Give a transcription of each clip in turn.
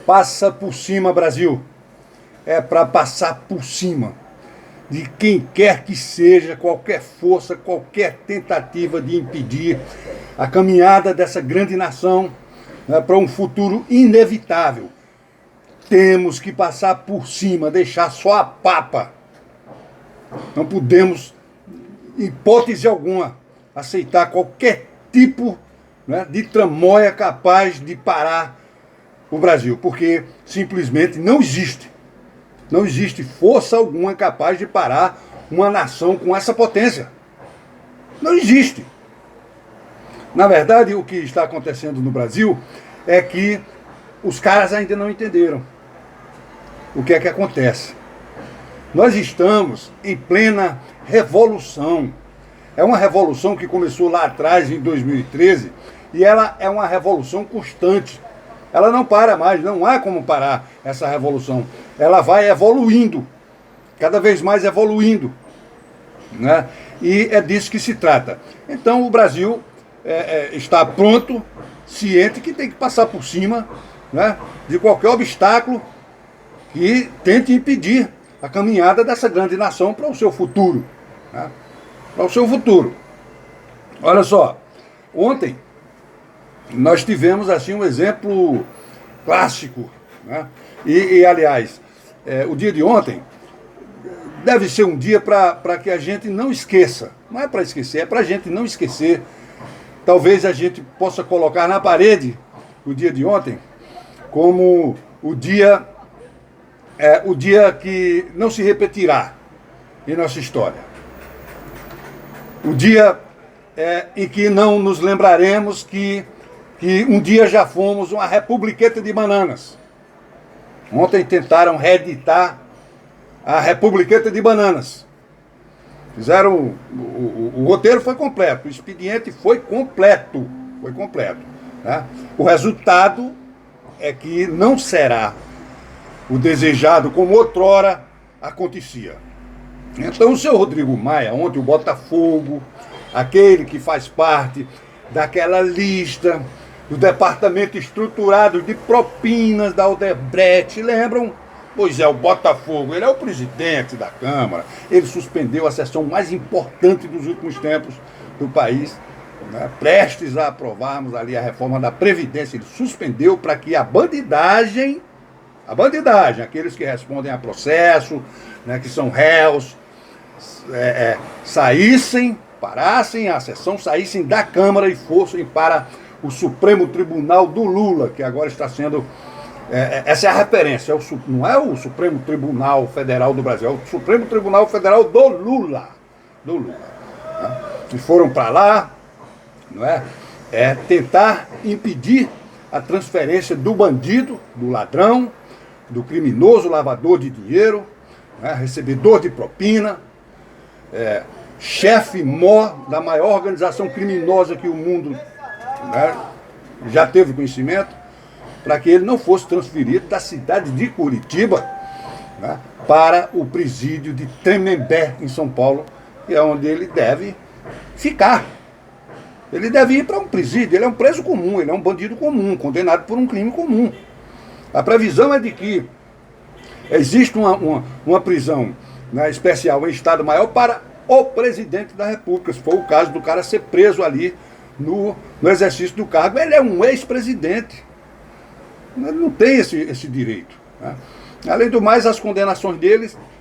Passa por cima, Brasil. É para passar por cima de quem quer que seja, qualquer força, qualquer tentativa de impedir a caminhada dessa grande nação, né, para um futuro inevitável. Temos que passar por cima, deixar só a papa. Não podemos, em hipótese alguma, aceitar qualquer tipo, né, de tramóia capaz de parar o Brasil, porque simplesmente não existe. Não existe força alguma capaz de parar uma nação com essa potência. Não existe. Na verdade, o que está acontecendo no Brasil é que os caras ainda não entenderam o que é que acontece. Nós estamos em plena revolução. É uma revolução que começou lá atrás, em 2013, e ela é uma revolução constante. Ela não para mais, não há como parar essa revolução. Ela vai evoluindo, cada vez mais evoluindo, né? E é disso que se trata. Então o Brasil está pronto, ciente que tem que passar por cima, né, de qualquer obstáculo que tente impedir a caminhada dessa grande nação para o seu futuro, né? Para o seu futuro. Olha só, ontem nós tivemos assim um exemplo clássico, né? Aliás, o dia de ontem deve ser um dia para que a gente não esqueça. Não é para esquecer, é para a gente não esquecer. Talvez a gente possa colocar na parede o dia de ontem como o dia que não se repetirá em nossa história. O dia em que não nos lembraremos que um dia já fomos uma republiqueta de bananas. Ontem tentaram reeditar a republiqueta de bananas. Fizeram. O roteiro foi completo, o expediente foi completo. Foi completo. Né? O resultado é que não será o desejado como outrora acontecia. Então o seu Rodrigo Maia, ontem o Botafogo, aquele que faz parte daquela lista do Departamento Estruturado de Propinas da Odebrecht, lembram? Pois é, o Botafogo, ele é o presidente da Câmara, ele suspendeu a sessão mais importante dos últimos tempos do país, né, prestes a aprovarmos ali a reforma da Previdência, ele suspendeu para que a bandidagem, aqueles que respondem a processo, né, que são réus, parassem a sessão, saíssem da Câmara e fossem para o Supremo Tribunal do Lula, que agora está sendo... essa é a referência, não é o Supremo Tribunal Federal do Brasil, é o Supremo Tribunal Federal do Lula. Né? E foram para lá, não é? Tentar impedir a transferência do bandido, do ladrão, do criminoso lavador de dinheiro, né? Recebedor de propina, chefe mó da maior organização criminosa que o mundo, né, já teve conhecimento, para que ele não fosse transferido da cidade de Curitiba, né, para o presídio de Tremembé, em São Paulo, que é onde ele deve ficar. Ele deve ir para um presídio, ele é um preso comum, ele é um bandido comum, condenado por um crime comum. A previsão é de que existe uma prisão, né, especial em Estado Maior para o presidente da República, se for o caso do cara ser preso ali no exercício do cargo. Ele é um ex-presidente. Ele não tem esse direito. Né? Além do mais, as condenações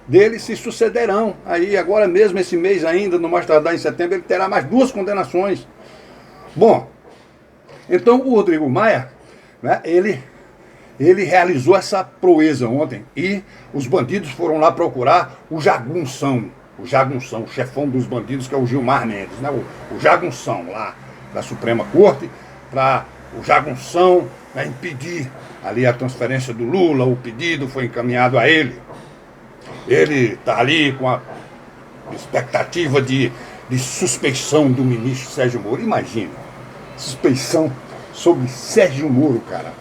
dele se sucederão. Aí, agora mesmo, esse mês ainda, no mais tardar em setembro, ele terá mais 2 condenações. Bom, então o Rodrigo Maia, né, ele realizou essa proeza ontem. E os bandidos foram lá procurar o jagunção, o chefão dos bandidos, que é o Gilmar Mendes, né, o jagunção lá da Suprema Corte, para o jagunção, né, impedir ali a transferência do Lula. O pedido foi encaminhado a ele. Ele está ali com a expectativa de suspeição do ministro Sérgio Moro. Imagina, suspeição sobre Sérgio Moro, cara.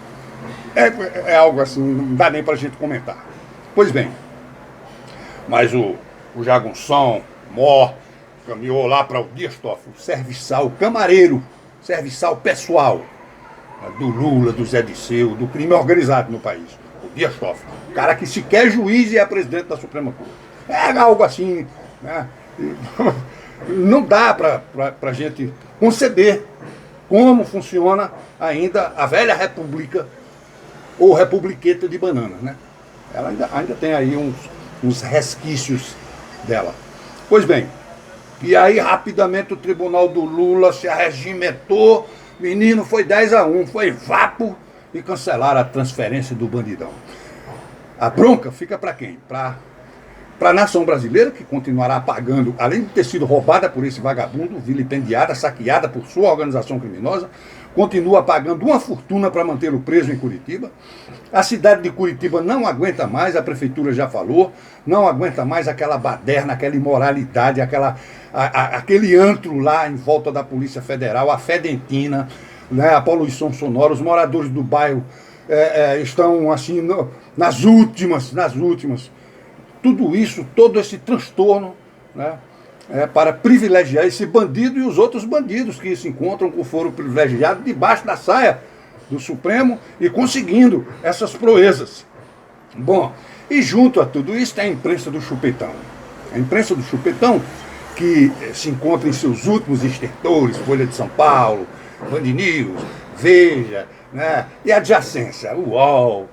É algo assim, não dá nem para a gente comentar. Pois bem, mas o jagunção, Mó, caminhou lá para o Dias Toffoli, o serviçal camareiro, serviçal pessoal, do Lula, do Zé Disseu, do crime organizado no país, o Dias Toffoli. O cara que sequer é juiz e é presidente da Suprema Corte. É algo assim, né? Não dá para a gente conceber como funciona ainda a velha república ou republiqueta de banana, né? Ela ainda tem aí uns resquícios dela. Pois bem, e aí rapidamente o tribunal do Lula se arregimentou, menino, foi 10-1, foi vapo e cancelaram a transferência do bandidão. A bronca fica para quem? Para a nação brasileira, que continuará pagando, além de ter sido roubada por esse vagabundo, vilipendiada, saqueada por sua organização criminosa, continua pagando uma fortuna para mantê-lo preso em Curitiba. A cidade de Curitiba não aguenta mais, a prefeitura já falou, não aguenta mais aquela baderna, aquela imoralidade, aquele antro lá em volta da Polícia Federal, a fedentina, né, a poluição sonora. Os moradores do bairro estão assim nas últimas. Tudo isso, todo esse transtorno, né, para privilegiar esse bandido e os outros bandidos que se encontram com foro privilegiado debaixo da saia do Supremo e conseguindo essas proezas. Bom, e junto a tudo isso tem a imprensa do chupetão. A imprensa do chupetão, que se encontra em seus últimos estertores, Folha de São Paulo, Band News, Veja, né, e adjacência, o UOL,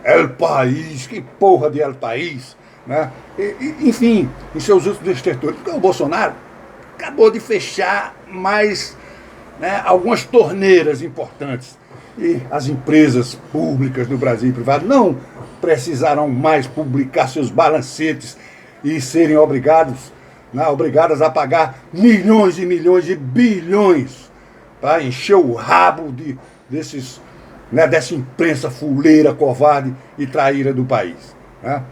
El País, que porra de El País, né? Enfim, em seus últimos estertores. Porque o Bolsonaro acabou de fechar mais, né, algumas torneiras importantes. E as empresas públicas do Brasil e privado não precisarão mais publicar seus balancetes e serem obrigadas a pagar milhões e milhões e bilhões para encher o rabo dessa imprensa fuleira, covarde e traíra do país, né?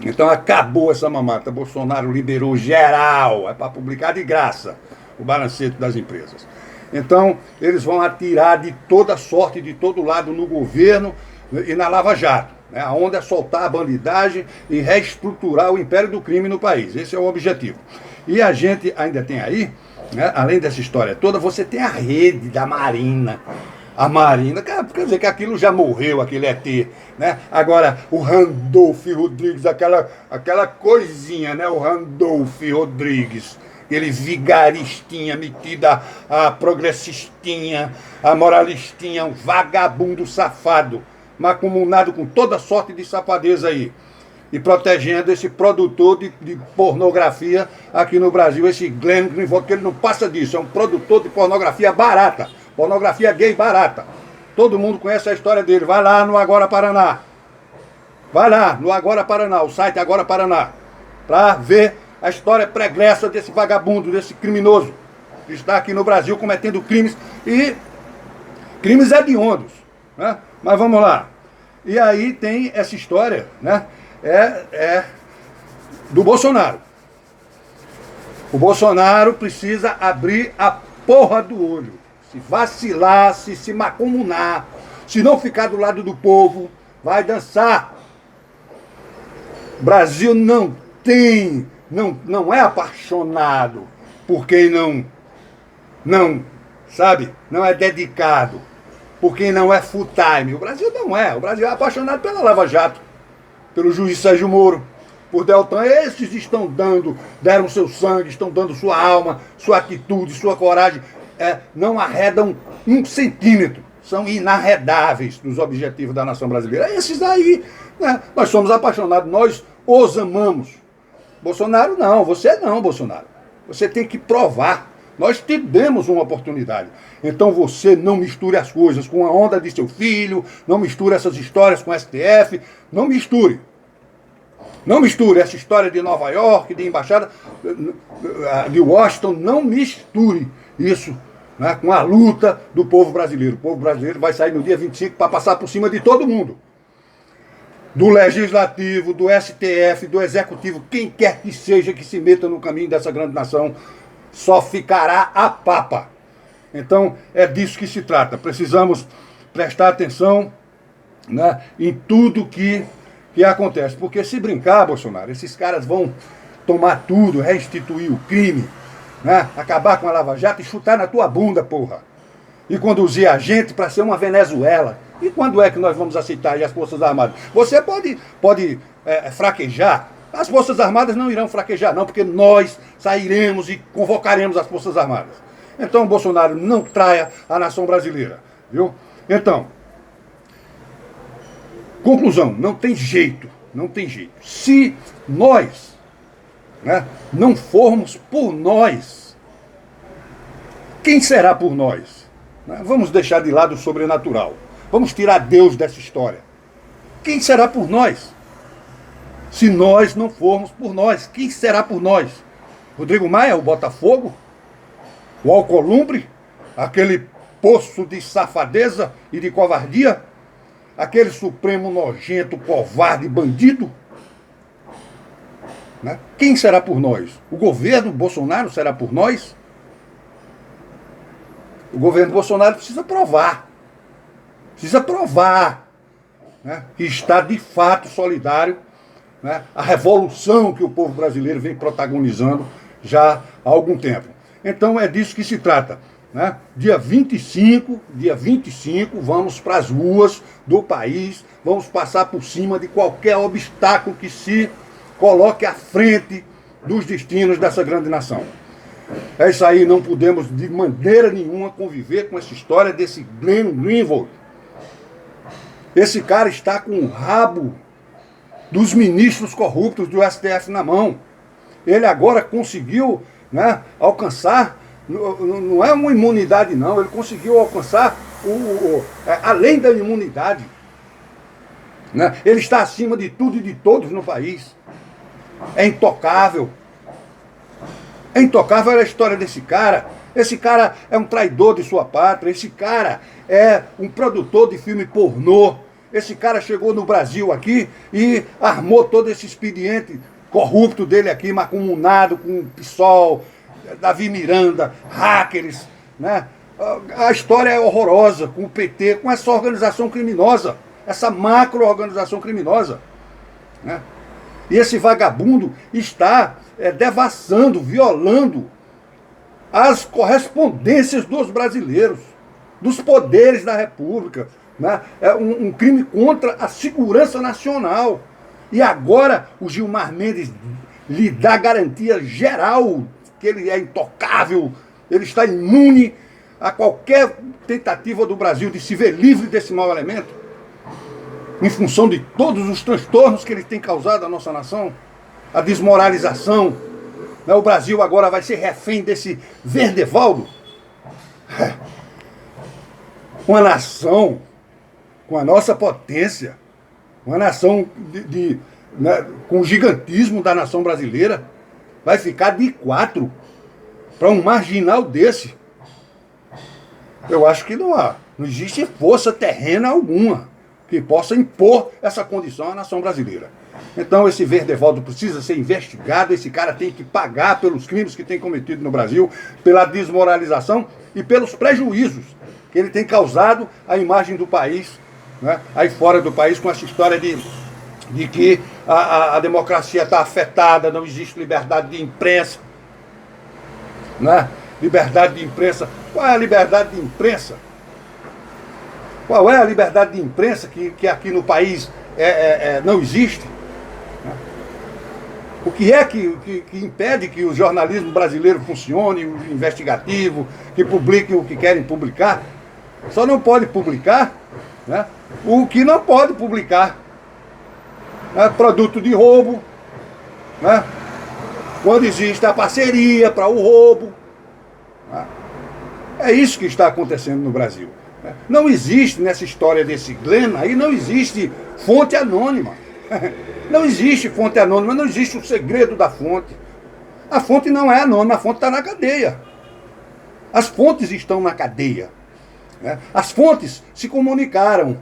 Então acabou essa mamata. Bolsonaro liberou geral, é para publicar de graça o balancete das empresas. Então eles vão atirar de toda sorte, de todo lado no governo e na Lava Jato, né? A onda é soltar a bandidagem e reestruturar o império do crime no país. Esse é o objetivo. E a gente ainda tem aí, né, além dessa história toda, você tem a rede da Marina. A Marina, quer dizer que aquilo já morreu, aquele ET, né? Agora, o Randolph Rodrigues, aquela coisinha, né? O Randolph Rodrigues, ele vigaristinha, metida a progressistinha, a moralistinha, um vagabundo safado, macumunado com toda sorte de safadeza aí. E protegendo esse produtor de pornografia aqui no Brasil, esse Glenn Greenwald, que ele não passa disso, é um produtor de pornografia barata. Pornografia gay barata. Todo mundo conhece a história dele. Vai lá no Agora Paraná. Vai lá no Agora Paraná, o site Agora Paraná, para ver a história pregressa desse vagabundo, desse criminoso, que está aqui no Brasil cometendo crimes, e crimes hediondos, né? Mas vamos lá. E aí tem essa história, né? Do Bolsonaro. O Bolsonaro precisa abrir a porra do olho. Se vacilar, se macumunar, se não ficar do lado do povo, vai dançar. O Brasil não é apaixonado por quem sabe, não é dedicado, por quem não é full time. O Brasil não é. O Brasil é apaixonado pela Lava Jato, pelo juiz Sérgio Moro, por Deltan. Esses deram seu sangue, estão dando sua alma, sua atitude, sua coragem. Não arredam 1 centímetro, são inarredáveis nos objetivos da nação brasileira. Esses aí, né, nós somos apaixonados, nós os amamos. Bolsonaro não, você não, Bolsonaro. Você tem que provar. Nós te demos uma oportunidade. Então você não misture as coisas com a onda de seu filho, não misture essas histórias com o STF, não misture. Não misture essa história de Nova York, de embaixada, de Washington, não misture isso, né, com a luta do povo brasileiro. O povo brasileiro vai sair no dia 25 para passar por cima de todo mundo. Do Legislativo, do STF, do Executivo, quem quer que seja que se meta no caminho dessa grande nação, só ficará a papa. Então, é disso que se trata. Precisamos prestar atenção, né, em tudo que acontece. Porque se brincar, Bolsonaro, esses caras vão tomar tudo, restituir o crime, né, acabar com a Lava Jato e chutar na tua bunda, porra. e conduzir a gente para ser uma Venezuela. E quando é que nós vamos aceitar as Forças Armadas? Você pode fraquejar. As Forças Armadas não irão fraquejar, não, porque nós sairemos e convocaremos as Forças Armadas. Então, Bolsonaro, não traia a nação brasileira, viu? Então, conclusão, não tem jeito, não tem jeito. Se nós, né, não formos por nós, quem será por nós? Vamos deixar de lado o sobrenatural. Vamos tirar Deus dessa história. Quem será por nós? Se nós não formos por nós, quem será por nós? Rodrigo Maia, o Botafogo? O Alcolumbre? Aquele poço de safadeza e de covardia? Aquele supremo nojento, covarde, bandido? Né? Quem será por nós? O governo Bolsonaro será por nós? O governo Bolsonaro precisa provar, né, que está de fato solidário, né, à revolução que o povo brasileiro vem protagonizando já há algum tempo. Então é disso que se trata. Né? Dia 25, vamos para as ruas do país, vamos passar por cima de qualquer obstáculo que se coloque à frente dos destinos dessa grande nação. É isso aí, não podemos de maneira nenhuma conviver com essa história desse Glenn Greenwald. Esse cara está com o rabo dos ministros corruptos do STF na mão. Ele agora conseguiu, né, alcançar, não é uma imunidade não, ele conseguiu alcançar além da imunidade. Né? Ele está acima de tudo e de todos no país. É intocável. É intocável a história desse cara. Esse cara é um traidor de sua pátria. Esse cara é um produtor de filme pornô. Esse cara chegou no Brasil aqui e armou todo esse expediente corrupto dele aqui, macumunado com o PSOL, Davi Miranda, hackers, né? A história é horrorosa com o PT, com essa organização criminosa, essa macro-organização criminosa, né? E esse vagabundo está devassando, violando as correspondências dos brasileiros, dos poderes da República. Né? É um crime contra a segurança nacional. E agora o Gilmar Mendes lhe dá garantia geral que ele é intocável, ele está imune a qualquer tentativa do Brasil de se ver livre desse mau elemento, em função de todos os transtornos que ele tem causado à nossa nação, a desmoralização. O Brasil agora vai ser refém desse Verdevaldo. Uma nação com a nossa potência, uma nação né, com o gigantismo da nação brasileira, vai ficar de 4 para um marginal desse. Eu acho que não existe força terrena alguma que possa impor essa condição à nação brasileira. Então esse Verdevaldo precisa ser investigado, esse cara tem que pagar pelos crimes que tem cometido no Brasil, pela desmoralização e pelos prejuízos que ele tem causado à imagem do país, né, aí fora do país, com essa história de que a democracia está afetada, não existe liberdade de imprensa. Né? Liberdade de imprensa. Qual é a liberdade de imprensa? Qual é a liberdade de imprensa que aqui no país não existe? O que é que impede que o jornalismo brasileiro funcione, o investigativo, que publique o que querem publicar? Só não pode publicar, né, o que não pode publicar. Produto de roubo, né, quando existe a parceria para o roubo. Né? É isso que está acontecendo no Brasil. Não existe nessa história desse Glenn aí, não existe fonte anônima. Não existe fonte anônima, não existe o segredo da fonte. A fonte não é anônima, a fonte está na cadeia. As fontes estão na cadeia. Né? As fontes se comunicaram.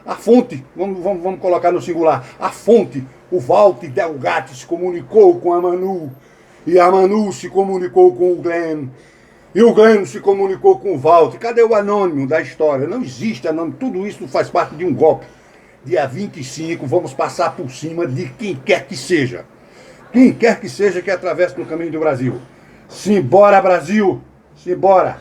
A fonte, vamos colocar no singular, a fonte, o Walter Delgatti se comunicou com a Manu, e a Manu se comunicou com o Glenn, e o Glenn se comunicou com o Walter. Cadê o anônimo da história? Não existe anônimo, tudo isso faz parte de um golpe. Dia 25, vamos passar por cima de quem quer que seja. Quem quer que seja que atravesse no caminho do Brasil. Simbora, Brasil! Simbora!